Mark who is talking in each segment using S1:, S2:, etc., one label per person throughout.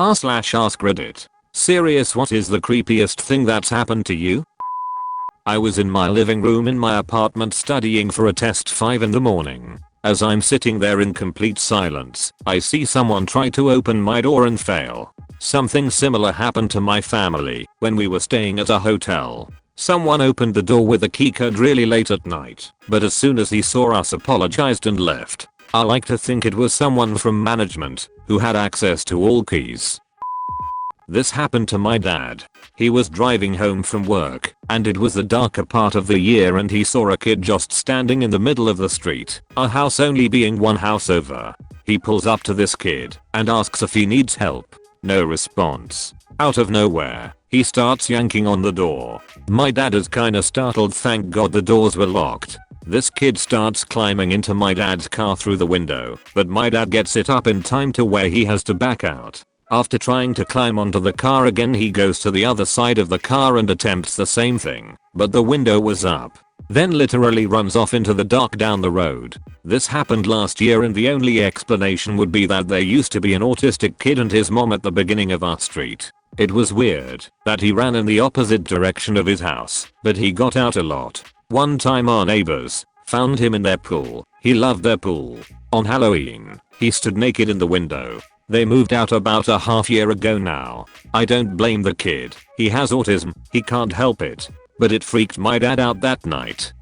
S1: r/AskReddit. Serious, what is the creepiest thing that's happened to you? I was in my living room in my apartment studying for a test 5 in the morning. As I'm sitting there in complete silence, I see someone try to open my door and fail. Something similar happened to my family when we were staying at a hotel. Someone opened the door with a keycard really late at night, but as soon as he saw us apologized and left. I like to think it was someone from management who had access to all keys. This happened to my dad. He was driving home from work, and it was the darker part of the year, and he saw a kid just standing in the middle of the street, our house only being one house over. He pulls up to this kid and asks if he needs help. No response. Out of nowhere, he starts yanking on the door. My dad is kinda startled, thank God the doors were locked. This kid starts climbing into my dad's car through the window, but my dad gets it up in time to where he has to back out. After trying to climb onto the car again, he goes to the other side of the car and attempts the same thing, but the window was up. Then literally runs off into the dark down the road. This happened last year, and the only explanation would be that there used to be an autistic kid and his mom at the beginning of our street. It was weird that he ran in the opposite direction of his house, but he got out a lot. One time our neighbors found him in their pool. He loved their pool. On Halloween, he stood naked in the window. They moved out about a half year ago now. I don't blame the kid. He has autism, he can't help it. But it freaked my dad out that night.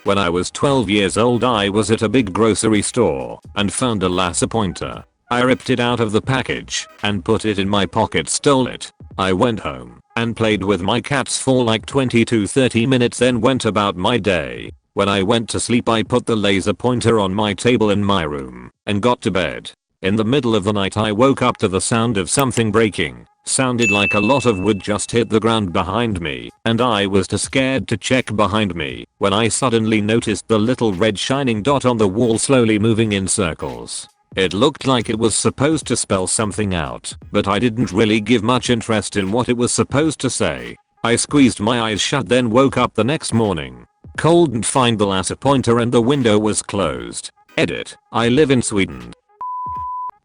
S1: When I was 12 years old, I was at a big grocery store and found a lasso pointer. I ripped it out of the package and put it in my pocket, stole it. I went home and played with my cats for like 20 to 30 minutes, then went about my day. When I went to sleep, I put the laser pointer on my table in my room and got to bed. In the middle of the night, I woke up to the sound of something breaking. Sounded like a lot of wood just hit the ground behind me, and I was too scared to check behind me when I suddenly noticed the little red shining dot on the wall slowly moving in circles. It looked like it was supposed to spell something out, but I didn't really give much interest in what it was supposed to say. I squeezed my eyes shut, then woke up the next morning. Cold, and find the lasso pointer and the window was closed. Edit. I live in Sweden.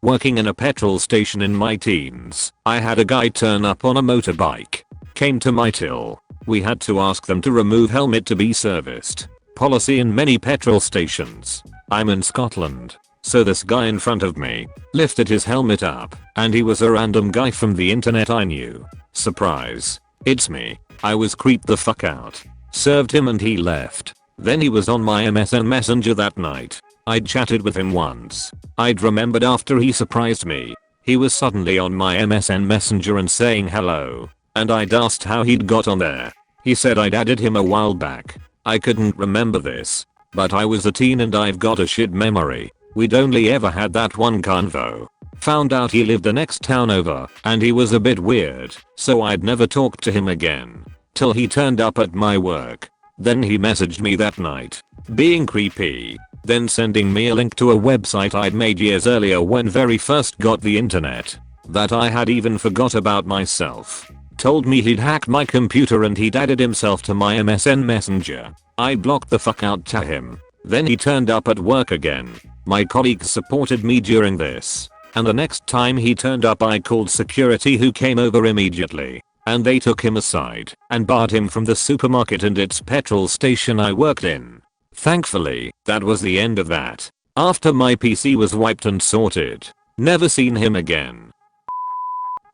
S1: Working in a petrol station in my teens, I had a guy turn up on a motorbike. Came to my till. We had to ask them to remove helmet to be serviced. Policy in many petrol stations. I'm in Scotland. So this guy in front of me lifted his helmet up, and he was a random guy from the internet I knew. Surprise. It's me. I was creeped the fuck out. Served him and he left. Then he was on my MSN Messenger that night. I'd chatted with him once. I'd remembered after he surprised me. He was suddenly on my MSN Messenger and saying hello, and I'd asked how he'd got on there. He said I'd added him a while back. I couldn't remember this, but I was a teen and I've got a shit memory. We'd only ever had that one convo. Found out he lived the next town over, and he was a bit weird, so I'd never talked to him again. Till he turned up at my work. Then he messaged me that night, being creepy. Then sending me a link to a website I'd made years earlier when very first got the internet, that I had even forgot about myself. Told me he'd hacked my computer and he'd added himself to my MSN Messenger. I blocked the fuck out to him. Then he turned up at work again. My colleagues supported me during this, and the next time he turned up I called security, who came over immediately, and they took him aside and barred him from the supermarket and its petrol station I worked in. Thankfully, that was the end of that. After my PC was wiped and sorted. Never seen him again.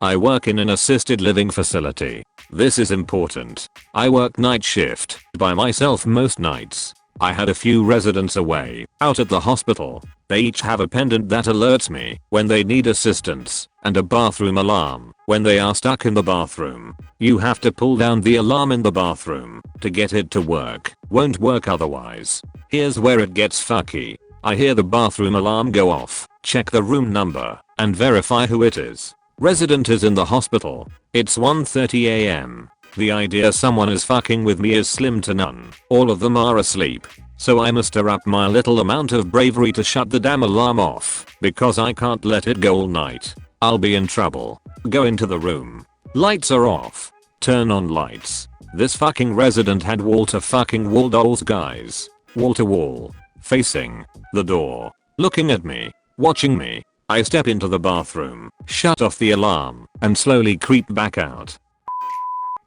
S1: I work in an assisted living facility. This is important. I work night shift by myself most nights. I had a few residents away, out at the hospital. They each have a pendant that alerts me when they need assistance, and a bathroom alarm when they are stuck in the bathroom. You have to pull down the alarm in the bathroom to get it to work. Won't work otherwise. Here's where it gets fucky. I hear the bathroom alarm go off, check the room number, and verify who it is. Resident is in the hospital. It's 1:30 AM. The idea someone is fucking with me is slim to none. All of them are asleep. So I muster up my little amount of bravery to shut the damn alarm off, because I can't let it go all night. I'll be in trouble. Go into the room. Lights are off. Turn on lights. This fucking resident had wall dolls, guys. Wall to wall. Facing the door. Looking at me. Watching me. I step into the bathroom, shut off the alarm, and slowly creep back out.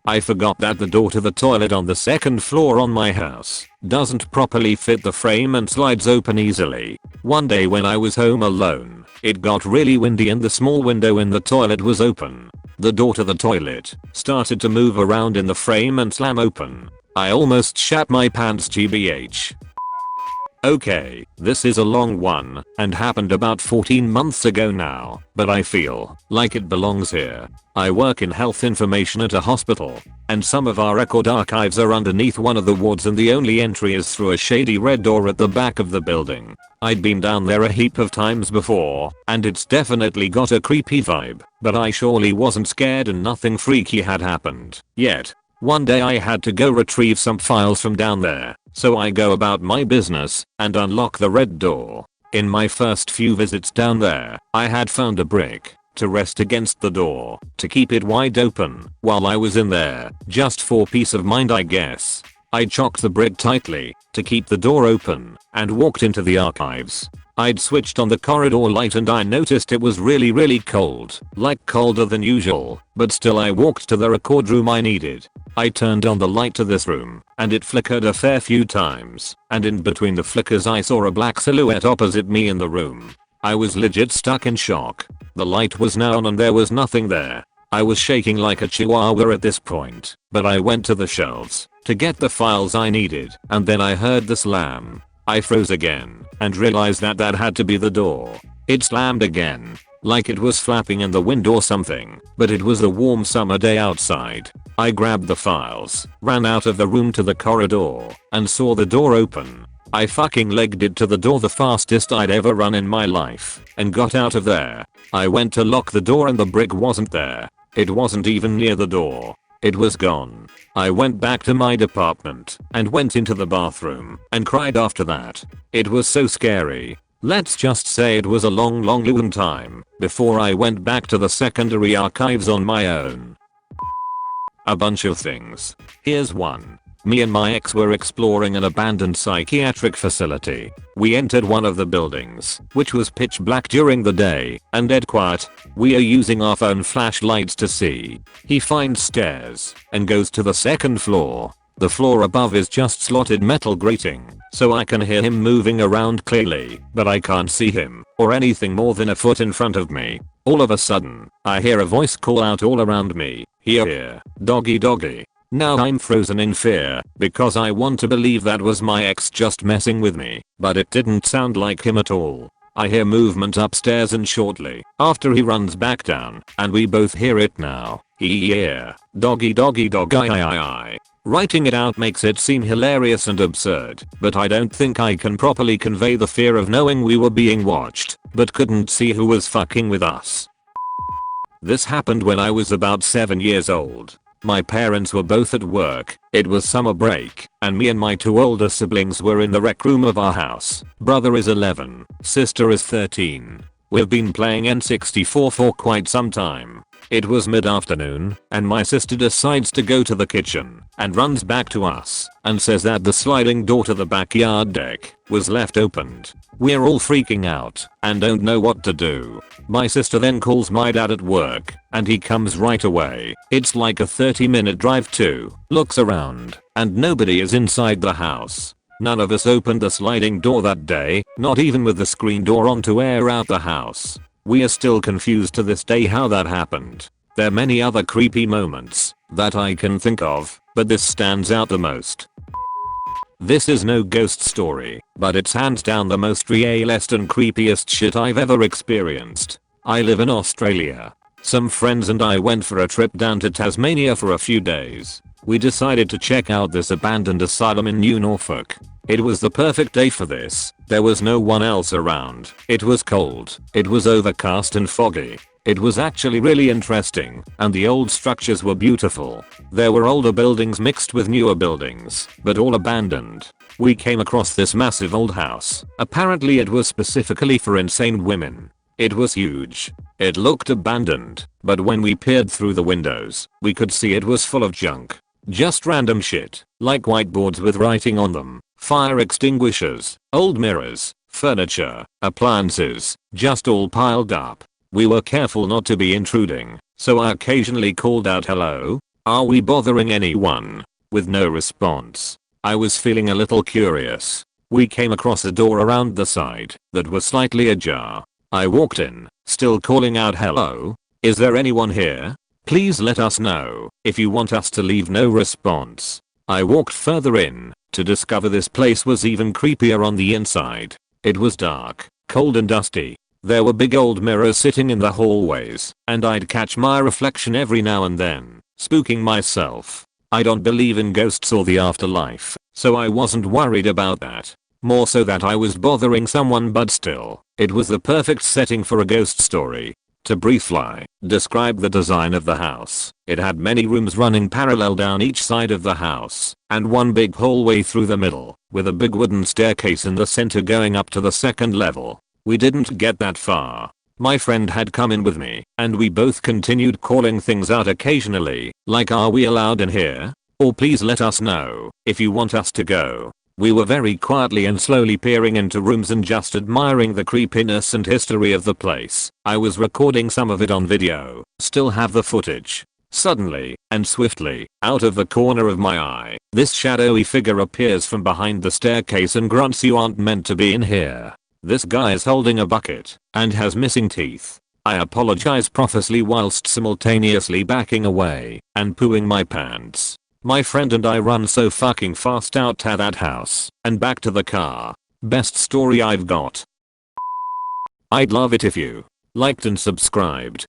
S1: I forgot that the door to the toilet on the second floor on my house doesn't properly fit the frame and slides open easily. One day when I was home alone, it got really windy and the small window in the toilet was open. The door to the toilet started to move around in the frame and slam open. I almost shat my pants GBH. Okay, this is a long one and happened about 14 months ago now, but I feel like it belongs here. I work in health information at a hospital, and some of our record archives are underneath one of the wards and the only entry is through a shady red door at the back of the building. I'd been down there a heap of times before, and it's definitely got a creepy vibe, but I surely wasn't scared and nothing freaky had happened yet. One day I had to go retrieve some files from down there, so I go about my business and unlock the red door. In my first few visits down there, I had found a brick to rest against the door to keep it wide open while I was in there, just for peace of mind I guess. I chocked the brick tightly to keep the door open and walked into the archives. I'd switched on the corridor light and I noticed it was really cold, like colder than usual, but still I walked to the record room I needed. I turned on the light to this room, and it flickered a fair few times, and in between the flickers I saw a black silhouette opposite me in the room. I was legit stuck in shock. The light was now on and there was nothing there. I was shaking like a chihuahua at this point, but I went to the shelves to get the files I needed, and then I heard the slam. I froze again and realized that had to be the door. It slammed again, like it was flapping in the wind or something, but it was a warm summer day outside. I grabbed the files, ran out of the room to the corridor, and saw the door open. I fucking legged it to the door the fastest I'd ever run in my life, and got out of there. I went to lock the door and the brick wasn't there. It wasn't even near the door. It was gone. I went back to my department and went into the bathroom and cried after that. It was so scary. Let's just say it was a long time before I went back to the secondary archives on my own. A bunch of things. Here's one. Me and my ex were exploring an abandoned psychiatric facility. We entered one of the buildings, which was pitch black during the day and dead quiet. We are using our phone flashlights to see. He finds stairs and goes to the second floor. The floor above is just slotted metal grating, so I can hear him moving around clearly, but I can't see him or anything more than a foot in front of me. All of a sudden, I hear a voice call out all around me, "Here, doggy doggy." Now I'm frozen in fear because I want to believe that was my ex just messing with me, but it didn't sound like him at all. I hear movement upstairs and shortly after he runs back down and we both hear it now. "Here, doggy doggy dog I." Writing it out makes it seem hilarious and absurd, but I don't think I can properly convey the fear of knowing we were being watched, but couldn't see who was fucking with us. This happened when I was about 7 years old. My parents were both at work, it was summer break, and me and my 2 older siblings were in the rec room of our house. Brother is 11, sister is 13. We've been playing N64 for quite some time. It was mid-afternoon, and my sister decides to go to the kitchen, and runs back to us, and says that the sliding door to the backyard deck was left opened. We're all freaking out, and don't know what to do. My sister then calls my dad at work, and he comes right away. It's like a 30-minute drive too. Looks around, and nobody is inside the house. None of us opened the sliding door that day, not even with the screen door on to air out the house. We are still confused to this day how that happened. There are many other creepy moments that I can think of, but this stands out the most. This is no ghost story, but it's hands down the most realest and creepiest shit I've ever experienced. I live in Australia. Some friends and I went for a trip down to Tasmania for a few days. We decided to check out this abandoned asylum in New Norfolk. It was the perfect day for this. There was no one else around. It was cold. It was overcast and foggy. It was actually really interesting, and the old structures were beautiful. There were older buildings mixed with newer buildings, but all abandoned. We came across this massive old house. Apparently it was specifically for insane women. It was huge. It looked abandoned, but when we peered through the windows, we could see it was full of junk. Just random shit, like whiteboards with writing on them, fire extinguishers, old mirrors, furniture, appliances, just all piled up. We were careful not to be intruding, so I occasionally called out, "Hello? Are we bothering anyone?" With no response. I was feeling a little curious. We came across a door around the side that was slightly ajar. I walked in, still calling out, "Hello? Is there anyone here? Please let us know if you want us to leave." No response. I walked further in to discover this place was even creepier on the inside. It was dark, cold and dusty. There were big old mirrors sitting in the hallways, and I'd catch my reflection every now and then, spooking myself. I don't believe in ghosts or the afterlife, so I wasn't worried about that. More so that I was bothering someone, but still, it was the perfect setting for a ghost story. To briefly describe the design of the house, it had many rooms running parallel down each side of the house, and one big hallway through the middle, with a big wooden staircase in the center going up to the second level. We didn't get that far. My friend had come in with me, and we both continued calling things out occasionally, like, "Are we allowed in here?" or "Please let us know if you want us to go." We were very quietly and slowly peering into rooms and just admiring the creepiness and history of the place. I was recording some of it on video, still have the footage. Suddenly, and swiftly, out of the corner of my eye, this shadowy figure appears from behind the staircase and grunts, "You aren't meant to be in here." This guy is holding a bucket and has missing teeth. I apologize profusely whilst simultaneously backing away and pooing my pants. My friend and I run so fucking fast out to that house and back to the car. Best story I've got. I'd love it if you liked and subscribed.